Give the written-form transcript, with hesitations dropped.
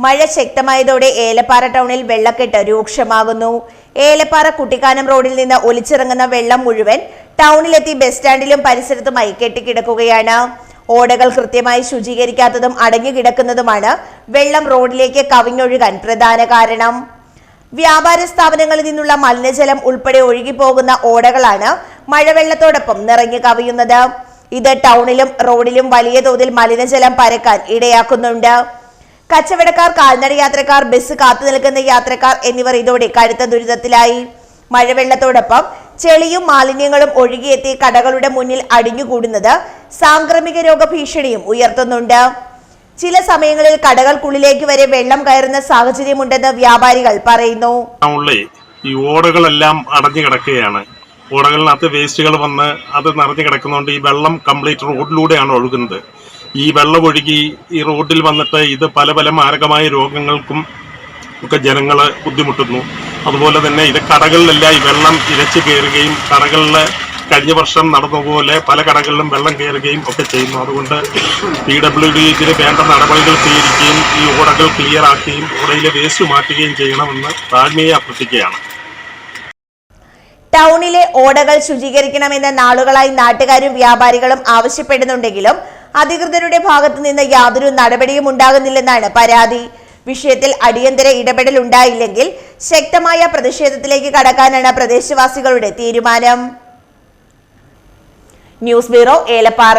മഴ ശക്തമായതോടെ ഏലപ്പാറ ടൗണിൽ വെള്ളക്കെട്ട് രൂക്ഷമാകുന്നു. ഏലപ്പാറ കുട്ടിക്കാനം റോഡിൽ നിന്ന് ഒലിച്ചിറങ്ങുന്ന വെള്ളം മുഴുവൻ ടൗണിലെത്തി ബസ് സ്റ്റാൻഡിലും പരിസരത്തുമായി കെട്ടിക്കിടക്കുകയാണ്. ഓടകൾ കൃത്യമായി ശുചീകരിക്കാത്തതും അടഞ്ഞുകിടക്കുന്നതുമാണ് വെള്ളം റോഡിലേക്ക് കവിഞ്ഞൊഴുകാൻ പ്രധാന കാരണം. വ്യാപാര സ്ഥാപനങ്ങളിൽ നിന്നുള്ള മലിനജലം ഉൾപ്പെടെ ഒഴുകിപ്പോകുന്ന ഓടകളാണ് മഴവെള്ളത്തോടൊപ്പം നിറഞ്ഞു കവിയുന്നത്. ഇത് ടൗണിലും റോഡിലും വലിയ തോതിൽ മലിനജലം പരക്കാൻ ഇടയാക്കുന്നുണ്ട്. കച്ചവടക്കാർ, കാൽനട യാത്രക്കാർ, ബസ് കാത്തു നിൽക്കുന്ന യാത്രക്കാർ എന്നിവർ ഇതോടെ കടുത്ത ദുരിതത്തിലായി. മഴവെള്ളത്തോടൊപ്പം ചെളിയും മാലിന്യങ്ങളും ഒഴുകിയെത്തി കടകളുടെ മുന്നിൽ അടിഞ്ഞുകൂടുന്നത് സാംക്രമിക രോഗ ഭീഷണിയും ഉയർത്തുന്നുണ്ട്. ചില സമയങ്ങളിൽ കടകൾക്കുള്ളിലേക്ക് വരെ വെള്ളം കയറുന്ന സാഹചര്യമുണ്ടെന്ന് വ്യാപാരികൾ പറയുന്നു. ഈ ഓടകളെല്ലാം അടഞ്ഞു കിടക്കുകയാണ്. ഓടകളിനകത്ത് വേസ്റ്റുകൾ വന്ന് അത് നിറഞ്ഞു കിടക്കുന്നതുകൊണ്ട് ഈ വെള്ളം കംപ്ലീറ്റ് റോഡിലൂടെയാണ് ഒഴുകുന്നത്. ഈ വെള്ളം ഒഴുകി ഈ റോഡിൽ വന്നിട്ട് ഇത് പല പല മാരകമായ രോഗങ്ങൾക്കും ഒക്കെ ജനങ്ങൾ ബുദ്ധിമുട്ടുന്നു. അതുപോലെ തന്നെ ഇത് കടകളിലെല്ലാം ഈ വെള്ളം ഇരച്ചു കയറുകയും കടകളിൽ കഴിഞ്ഞ വർഷം നടന്നതുപോലെ പല കടകളിലും വെള്ളം കയറുകയും ഒക്കെ ചെയ്യുന്നു. അതുകൊണ്ട് PWD ഇതിന് വേണ്ട നടപടികൾ സ്വീകരിക്കുകയും ഈ ഓടകൾ ക്ലിയർ ആക്കുകയും ഓടയിലെ വേസ്റ്റ് മാറ്റുകയും ചെയ്യണമെന്ന് താഴ്മയെ അഭ്യർത്ഥിക്കുകയാണ്. ടൗണിലെ ഓടകൾ ശുചീകരിക്കണമെന്ന് നാളുകളായി നാട്ടുകാരും വ്യാപാരികളും ആവശ്യപ്പെടുന്നുണ്ടെങ്കിലും അധികൃതരുടെ ഭാഗത്തു നിന്ന് യാതൊരു നടപടിയും ഉണ്ടാകുന്നില്ലെന്നാണ് പരാതി. വിഷയത്തിൽ അടിയന്തര ഇടപെടൽ ഉണ്ടായില്ലെങ്കിൽ ശക്തമായ പ്രതിഷേധത്തിലേക്ക് കടക്കാനാണ് പ്രദേശവാസികളുടെ തീരുമാനം. News bureau, Elappara.